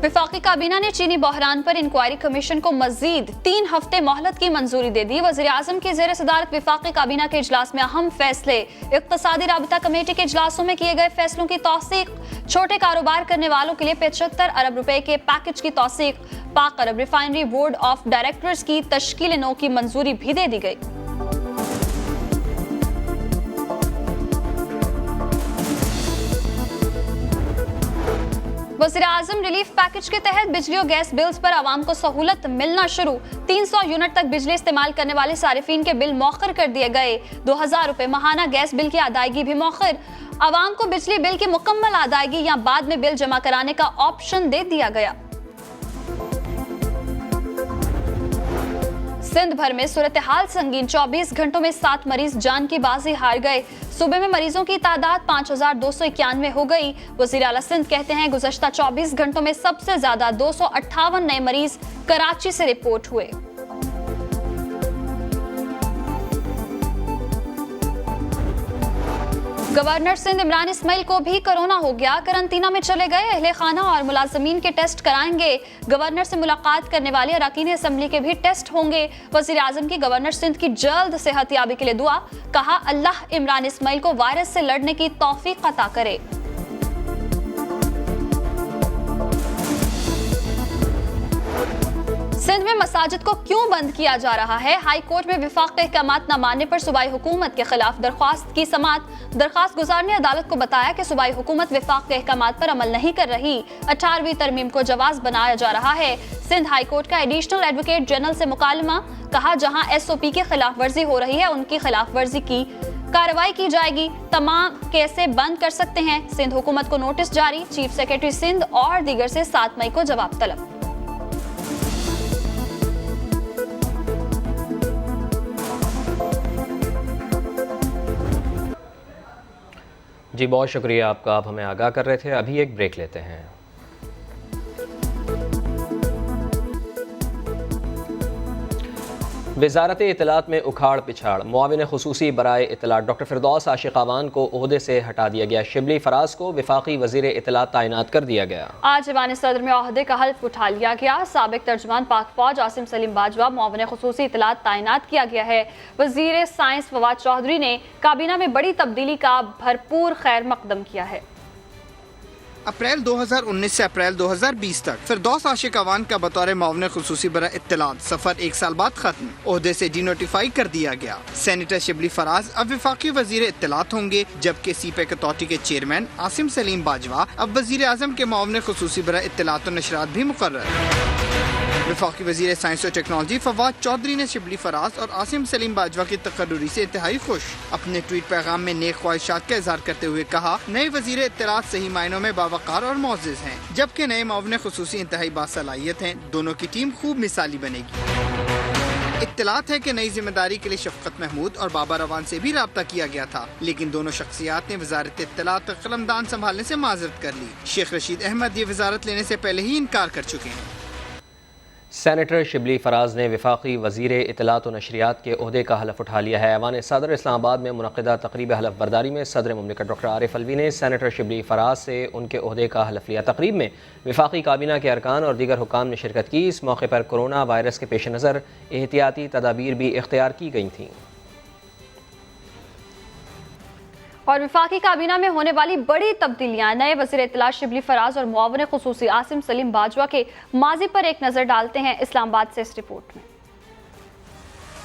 वफाकी काबीना ने चीनी बहरान पर इंक्वायरी कमीशन को मजीद 3 हफ्ते मोहलत की मंजूरी दे दी। वज़ीर आज़म की ज़ेर सदारत वफाकी काबीना के इजलास में अहम फैसले। इक़्तिसादी राबता कमेटी के इजलासों में किए गए फैसलों की तौसीक। छोटे कारोबार करने वालों के लिए 75 अरब रुपए के पैकेज की तौसीक। पाक अरब रिफाइनरी बोर्ड ऑफ डायरेक्टर्स की तश्कील नौ की मंजूरी भी दे दी गई। वज़ीर आज़म रिलीफ पैकेज के तहत बिजली और गैस बिल्स पर आवाम को सहूलत मिलना शुरू। 300 यूनिट तक बिजली इस्तेमाल करने वाले सारिफीन के बिल मौखर कर दिए गए। 2000 रुपए माहाना गैस बिल की अदायगी भी मौखर। आवाम को बिजली बिल की मुकम्मल अदायगी या बाद में बिल जमा कराने का ऑप्शन दे दिया गया। सिंध भर में सूरत हाल संगीन। 24 घंटों में 7 मरीज जान की बाजी हार गए। सूबे में मरीजों की तादाद 5291 हो गई। वज़ीर आला सिंध कहते हैं गुज़श्ता 24 घंटों में सबसे ज्यादा 258 नए मरीज कराची से रिपोर्ट हुए। गवर्नर सिंध इमरान इस्माइल को भी कोरोना हो गया। करंतना में चले गए। अहले खाना और मुलाजमीन के टेस्ट कराएंगे। गवर्नर से मुलाकात करने वाले अरकान असम्बली के भी टेस्ट होंगे। वज़ीर आज़म की गवर्नर सिंध की जल्द सेहतयाबी के लिए दुआ। कहा अल्लाह इमरान इस्माइल को वायरस से लड़ने की तौफीक अता करे। सिंध में मसाजिद को क्यों बंद किया जा रहा है? हाई कोर्ट में विफाक के अहकामात न मानने पर सूबाई हुकूमत के खिलाफ दरख्वास्त की समाअत। दरख्वास्त गुजार ने अदालत को बताया कि सूबाई हुकूमत विफाक के अहकामात पर अमल नहीं कर रही। 18वीं तरमीम को जवाज बनाया जा रहा है। सिंध हाई कोर्ट का एडिशनल एडवोकेट जनरल से मुकालमा। कहा जहां SOP की खिलाफ वर्जी हो रही है उनकी खिलाफ वर्जी की कार्रवाई की जाएगी। तमाम केसें बंद कर सकते हैं। सिंध हुकूमत को नोटिस जारी। चीफ सेक्रेटरी सिंध और दीगर से 7 मई को जवाब तलब। जी बहुत शुक्रिया आपका, आप हमें आगाह कर रहे थे। अभी एक ब्रेक लेते हैं। वज़ारत इत्तलात में उखाड़ पिछाड़। मुआविन खुसूसी बराए इत्तलात डॉक्टर फिरदौस आशिक़ावान को ओहदे से हटा दिया गया। शिबली फराज को वफाकी वज़ीर इत्तलात तैनात कर दिया गया। आज ईवान सदर में ओहदे का हल्फ उठा लिया गया। साबिक तर्जुमान पाक फौज आसिम सलीम बाजवा मुआविन खुसूसी इत्तलात तैनात किया गया है। वज़ीर साइंस फवाद चौधरी ने काबीना में बड़ी तब्दीली का भरपूर खैर मकदम किया है। अप्रैल 2019 से अप्रैल 2020 तक फिरदौस आशिक़ावान का बतौर मुआविन खुसूसी बराए इत्तलात सफर 1 साल बाद खत्म। ओहदे से डिनोटिफाई कर दिया गया। सेनेटर शिबली फराज अब वफाकी वज़ीर इत्तलात होंगे, जबकि सीपेक अथॉरिटी के चेयरमैन आसिम सलीम बाजवा अब वज़ीर आज़म के मुआविन खुसूसी बराए इत्तलात और नशरात भी मुकर्रर। वफाकी वज़ीर साइंस और टेक्नोलॉजी फवाद चौधरी ने शिबली फराज और आसिम सलीम बाजवा की तकर्रुरी से इंतहाई खुश। अपने ट्वीट पैगाम में नेक ख्वाहिशात का इजहार करते हुए कहा नए वज़ीर इत्तलात सही मायनों में बावकार और मोअज़्ज़िज़ हैं, जबकि नए मुआविन खुसूसी इंतहाई बासलाहियत हैं। दोनों की टीम खूब मिसाली बनेगी। इत्तलात है कि नई जिम्मेदारी के लिए शफकत महमूद और बाबा रवान से भी राब्ता किया गया था, लेकिन दोनों शख्सियात ने वजारत इत्तलात का कलमदान संभालने से माजरत कर ली। शेख रशीद अहमद ये वजारत लेने से पहले ही इनकार कर चुके हैं। सेनेटर शिबली फराज ने वफाकी वज़ीर इत्तलात और नशरियात के ओहदे का हलफ उठा लिया है। ऐवान सदर इस्लामाबाद में मुनक़िदा तक़रीब हलफ बर्दारी में सदर मुमलिकत डॉक्टर आरिफ अलवी ने सेनेटर शिबली फराज से उनके ओहदे का हलफ लिया। तक़रीब में वफाकी काबीना के अरकान और दीगर हुकाम ने शिरकत की। इस मौके पर कोरोना वायरस के पेश नज़र एहतियाती तदाबीर भी इख्तियार की गई थीं। और वफाकी काबीना में होने वाली बड़ी तब्दीलियां। नए वज़ीर इत्तलात शिबली फराज और मुआविन खुसूसी आसिम सलीम बाजवा के माजी पर एक नज़र डालते हैं इस्लामाबाद से इस रिपोर्ट में।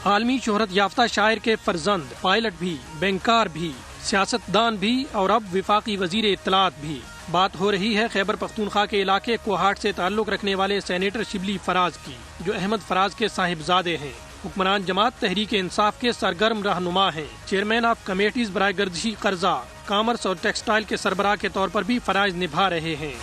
आलमी शोहरत याफ्ता शायर के फर्जंद, पायलट भी, बैंकार भी, सियासतदान भी और अब वफाकी वज़ीर इत्तलात भी। बात हो रही है खैबर पख्तूनख्वा के इलाके कोहाट से ताल्लुक़ रखने वाले सेनेटर शिबली फराज की, जो अहमद फराज के साहिबजादे हैं। हुक्मरान जमात तहरीक इंसाफ के सरगर्म रहनुमा हैं। चेयरमैन ऑफ कमेटीज बराए गर्दिशी कर्जा, कॉमर्स और टेक्सटाइल के सरबराह के तौर पर भी फराइज निभा रहे हैं।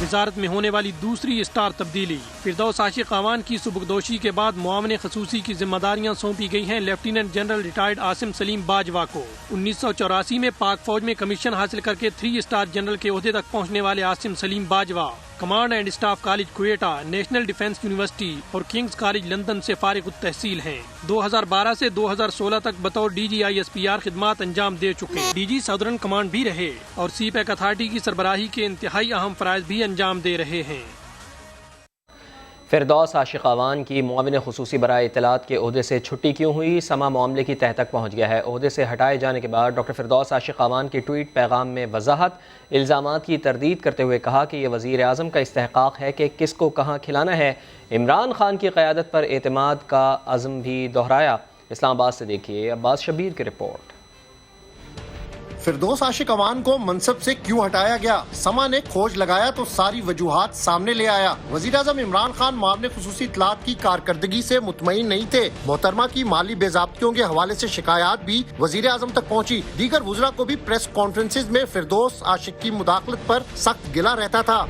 वजारत में होने वाली दूसरी स्टार तब्दीली فردوس عاشق اعوان کی سبکدوشی کے بعد معاون خصوصی کی ذمہ داریاں سونپی گئی ہیں lieutenant general retired Asim Saleem Bajwa کو۔ 1984 میں پاک فوج میں کمیشن حاصل کر کے 3 اسٹار جنرل کے عہدے تک پہنچنے والے Asim Saleem Bajwa command and staff college Quetta, national defence university اور کنگز کالج لندن سے فارغ التحصیل ہیں۔ 2012 سے 2016 تک بطور DG/ISPR خدمات انجام دے چکے۔ DG ساؤدرن کمانڈ بھی رہے اور سی پیک اتھارٹی کی سربراہی کے انتہائی اہم فرائض بھی انجام دے رہے ہیں۔ فردوس عاشق اعوان کی معاون خصوصی برائے اطلاعات کے عہدے سے چھٹی کیوں ہوئی؟ سما معاملے کی تہہ تک پہنچ گیا ہے۔ عہدے سے ہٹائے جانے کے بعد ڈاکٹر فردوس عاشق اعوان کی ٹویٹ پیغام میں وضاحت، الزامات کی تردید کرتے ہوئے کہا کہ یہ وزیر اعظم کا استحقاق ہے کہ کس کو کہاں کھلانا ہے۔ عمران خان کی قیادت پر اعتماد کا عزم بھی دہرایا۔ اسلام آباد سے دیکھیے عباس شبیر کی رپورٹ۔ فردوس عاشق اعوان کو منصب سے کیوں ہٹایا گیا؟ سما نے کھوج لگایا تو ساری وجوہات سامنے لے آیا۔ وزیر اعظم عمران خان معاون خصوصی اطلاعات کی کارکردگی سے مطمئن نہیں تھے۔ محترمہ کی مالی بے ضابطگیوں کے حوالے سے شکایات بھی وزیر اعظم تک پہنچی۔ دیگر وزراء کو بھی پریس کانفرنسز میں فردوس عاشق کی مداخلت پر سخت گلہ رہتا تھا۔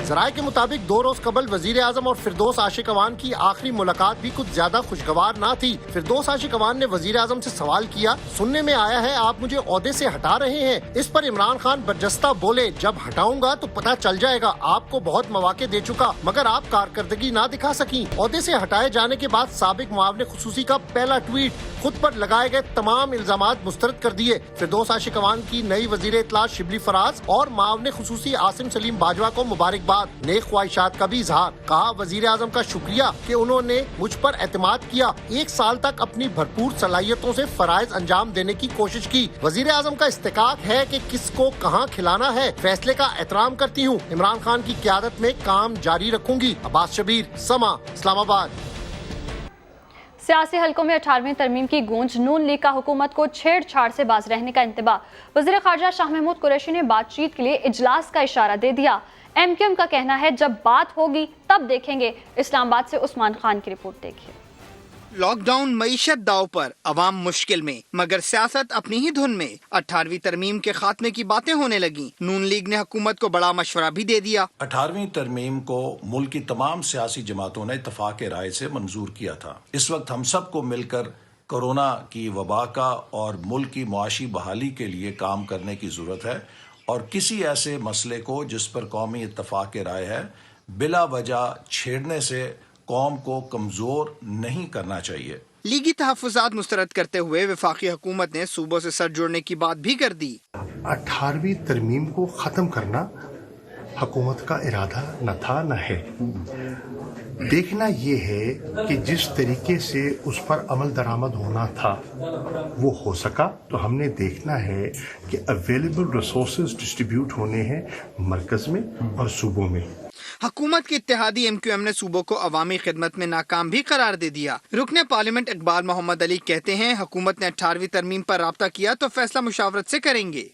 ذرائع کے مطابق 2 روز قبل وزیر اعظم اور فردوس عاشق اعوان کی آخری ملاقات بھی کچھ زیادہ خوشگوار نہ تھی۔ فردوس عاشق اعوان نے وزیر اعظم سے سوال کیا، سننے میں آیا ہے آپ مجھے عہدے سے ہٹا رہے ہیں۔ اس پر عمران خان برجستہ بولے، جب ہٹاؤں گا تو پتہ چل جائے گا، آپ کو بہت مواقع دے چکا مگر آپ کارکردگی نہ دکھا سکیں۔ عہدے سے ہٹائے جانے کے بعد سابق معاون خصوصی کا پہلا ٹویٹ خود پر لگائے گئے تمام الزامات مسترد کر دیے۔ فردوس عاشق اعوان کی نئی وزیر اطلاعات شبلی فراز اور معاون خصوصی عاصم سلیم باجوہ کو مبارکباد، نیک خواہشات کا بھی اظہار۔ کہا وزیر اعظم کا شکریہ کہ انہوں نے مجھ پر اعتماد کیا، 1 سال تک اپنی بھرپور صلاحیتوں سے فرائض انجام دینے کی کوشش کی۔ وزیر اعظم کا استحقاق ہے کہ کس کو کہاں کھلانا ہے، فیصلے کا احترام کرتی ہوں، عمران خان کی قیادت میں کام جاری رکھوں گی۔ عباس شبیر، سما، اسلام آباد۔ سیاسی حلقوں میں 18ویں ترمیم کی گونج، نون لیگ کا حکومت کو چھیڑ چھاڑ سے باز رہنے کا انتباہ۔ وزیر خارجہ شاہ محمود قریشی نے بات چیت کے لیے اجلاس کا اشارہ دے دیا۔ MQM کا کہنا ہے جب بات ہوگی تب دیکھیں گے۔ اسلام آباد سے عثمان خان کی رپورٹ دیکھیے۔ لاک ڈاؤن معیشت داؤ پر، عوام مشکل میں، مگر سیاست اپنی ہی دھن میں۔ 18ویں ترمیم کے خاتمے کی باتیں ہونے لگیں۔ نون لیگ نے حکومت کو بڑا مشورہ بھی دے دیا۔ 18ویں ترمیم کو ملک کی تمام سیاسی جماعتوں نے اتفاق رائے سے منظور کیا تھا۔ اس وقت ہم سب کو مل کر کورونا کی وبا کا اور ملک کی معاشی بحالی کے لیے کام کرنے کی ضرورت ہے، اور کسی ایسے مسئلے کو جس پر قومی اتفاق رائے ہے بلا وجہ چھیڑنے سے قوم کو کمزور نہیں کرنا چاہیے۔ لیگی تحفظات مسترد کرتے ہوئے وفاقی حکومت نے صوبوں سے سر جوڑنے کی بات بھی کر دی۔ 18ویں ترمیم کو ختم کرنا حکومت کا ارادہ نہ تھا نہ ہے۔ دیکھنا یہ ہے کہ جس طریقے سے اس پر عمل درآمد ہونا تھا وہ ہو سکا، تو ہم نے دیکھنا ہے کہ اویلیبل ریسورسز ڈسٹریبیوٹ ہونے ہیں مرکز میں اور صوبوں میں۔ حکومت کی اتحادی MQM نے صوبوں کو عوامی خدمت میں ناکام بھی قرار دے دیا۔ رکن پارلیمنٹ اقبال محمد علی کہتے ہیں حکومت نے 18ویں ترمیم پر رابطہ کیا تو فیصلہ مشاورت سے کریں گے۔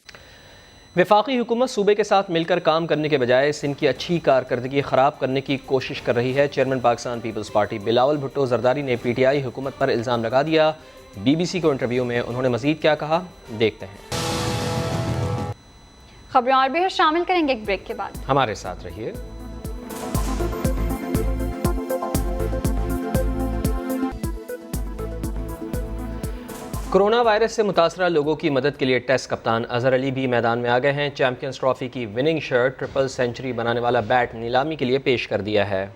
وفاقی حکومت صوبے کے ساتھ مل کر کام کرنے کے بجائے ان کی اچھی کارکردگی خراب کرنے کی کوشش کر رہی ہے۔ چیئرمین پاکستان پیپلز پارٹی بلاول بھٹو زرداری نے PTI حکومت پر الزام لگا دیا۔ BBC کو انٹرویو میں انہوں نے مزید کیا کہا، دیکھتے ہیں۔ خبریں اور بھی شامل کریں گے ایک بریک کے بعد، ہمارے ساتھ رہیے۔ کورونا وائرس سے متاثرہ لوگوں کی مدد کے لیے ٹیسٹ کپتان اظہر علی بھی میدان میں آ گئے ہیں۔ چیمپئنز ٹرافی کی وننگ شرٹ، ٹرپل سینچری بنانے والا بیٹ نیلامی کے لیے پیش کر دیا ہے۔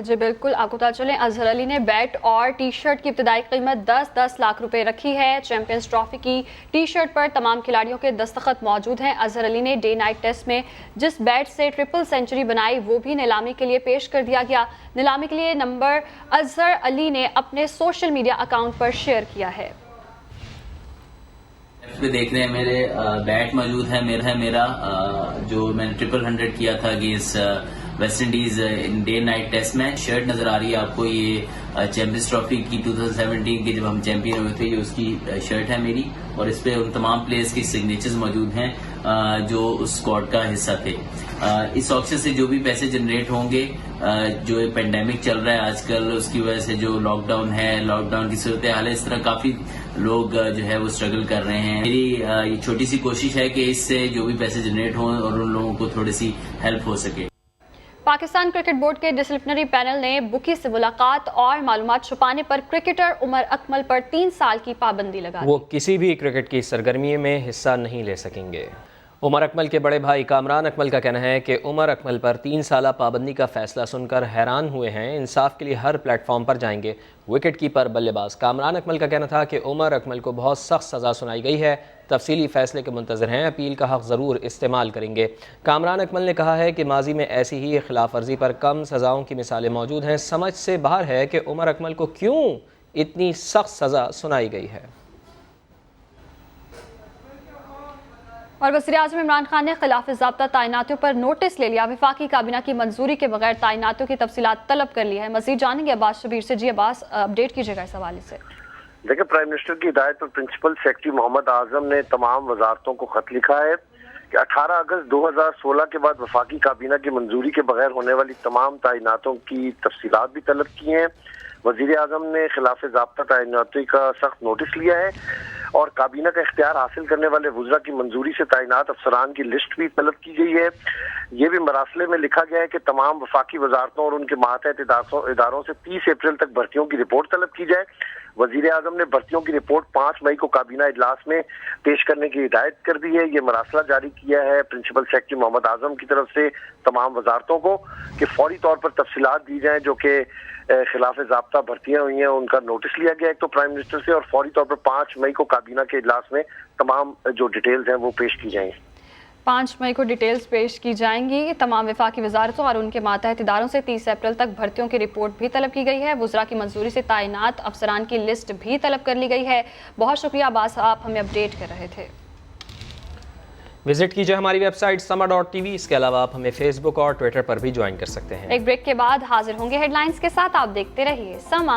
جی بالکل، آپ کو بتا چلیں اظہر علی نے بیٹ اور ٹی شرٹ کی ابتدائی قیمت 10 لاکھ روپے رکھی ہے۔ چیمپئنز ٹرافی کی ٹی شرٹ پر تمام کھلاڑیوں کے دستخط موجود ہیں۔ اظہر علی نے ڈے نائٹ ٹیسٹ میں جس بیٹ سے ٹرپل سینچری بنائی وہ بھی نیلامی کے لیے پیش کر دیا گیا۔ نیلامی کے لیے نمبر اظہر علی نے اپنے سوشل میڈیا اکاؤنٹ پر شیئر کیا ہے۔ پہ دیکھ رہے ہیں میرے بیٹ موجود ہے، میرا جو میں نے 100 کیا تھا against West Indies in day night test میں۔ شرٹ نظر آ رہی ہے آپ کو، یہ چیمپئنز ٹرافی کی 2017 کی جب ہم چیمپئن ہوئے تھے، یہ اس کی شرٹ ہے میری، اور اس پہ ان تمام پلیئرز کی سگنیچرز موجود ہیں جو اس اسکواڈ کا حصہ تھے۔ اس آکشن سے جو بھی پیسے جنریٹ ہوں گے، جو پینڈیمک چل رہا ہے آج کل اس کی وجہ سے جو لاک ڈاؤن ہے، لاک ڈاؤن کی صورتحال ہے، اس طرح کافی لوگ جو ہے وہ اسٹرگل کر رہے ہیں۔ میری یہ چھوٹی سی کوشش ہے کہ اس سے جو بھی پیسے جنریٹ ہوں اور ان لوگوں کو تھوڑی سی ہیلپ ہو سکے۔ पाकिस्तान क्रिकेट बोर्ड के डिसिप्लिनरी पैनल ने बुकी से मुलाकात और मालूमात छुपाने पर क्रिकेटर उमर अकमल पर 3 साल की पाबंदी लगा दी। वो किसी भी क्रिकेट की सरगर्मी में हिस्सा नहीं ले सकेंगे। उमर अकमल के बड़े भाई कामरान अकमल का कहना है कि उमर अकमल पर 3 साल पाबंदी का फैसला सुनकर हैरान हुए हैं। इंसाफ के लिए हर प्लेटफॉर्म पर जाएंगे। विकेट कीपर बल्लेबाज कामरान अकमल का कहना था कि उमर अकमल को बहुत सख्त सज़ा सुनाई गई है। तफसीली फैसले के मुंतज़र हैं। अपील का हक़ ज़रूर इस्तेमाल करेंगे। कामरान अकमल ने कहा है कि माजी में ऐसी ही खिलाफ वर्जी पर कम सज़ाओं की मिसालें मौजूद हैं। समझ से बाहर है कि उमर अकमल को क्यों इतनी सख्त सज़ा सुनाई गई है। और वज़ीर-ए-आज़म इमरान खान ने खिलाफ ज़ाब्ता तैनातियों पर नोटिस ले लिया। वफाकी काबीना की मंजूरी के बगैर तैनातियों की तफसीलात तलब कर ली है। मज़ीद जानेंगे अब्बास शबीर से। जी अब्बास, अपडेट कीजिएगा इस हवाले से। देखिए, प्राइम मिनिस्टर की हिदायत पर प्रिंसिपल सेक्रेटरी मोहम्मद आजम ने तमाम वजारतों को खत लिखा है कि 18 अगस्त 2016 के बाद वफाकी काबीना की मंजूरी के बगैर होने वाली तमाम तैनातों की तफसीलात भी तलब की हैं। वजीर आजम ने खिलाफ ज़ाब्ता तैनाती का सख्त नोटिस लिया है और काबीना का इख्तियार हासिल करने वाले वज़रा की मंजूरी से तैनात अफसरान की लिस्ट भी तलब की गई है। ये भी मरासले में लिखा गया है कि तमाम वफाकी वजारतों और उनके मातहत इदारों से 30 अप्रैल तक भर्तियों की रिपोर्ट तलब की जाए। वजीर आजम ने भर्तियों की रिपोर्ट 5 मई को काबीना इजलास में पेश करने की हिदायत कर दी है। ये मरासला जारी किया है प्रिंसिपल सेक्रेटरी मोहम्मद आजम की तरफ से तमाम वजारतों को कि फौरी तौर पर तफसीलात दी जाएं जो कि खिलाफ ज़ाब्ता भर्तियां हुई हैं उनका नोटिस लिया गया एक तो प्राइम मिनिस्टर से, और फौरी तौर पर 5 मई को काबीना के इजलास में तमाम जो डिटेल्स हैं वो पेश की जाएंगी। 5 मई को डिटेल्स पेश की जाएंगी। तमाम वफाकी वजारतों और उनके मातहत इदारों से 30 अप्रैल तक भर्तियों की रिपोर्ट भी तलब की गई है। वज़रा की मंजूरी से तैनात अफसरान की लिस्ट भी तलब कर ली गई है। बहुत शुक्रिया अब्बास, आप हमें अपडेट कर रहे थे। विजिट कीजिए हमारी वेबसाइट sama.tv। इसके अलावा आप हमें फेसबुक और ट्विटर पर भी ज्वाइन कर सकते हैं। एक ब्रेक के बाद हाजिर होंगे हेडलाइंस के साथ। आप देखते रहिए समा।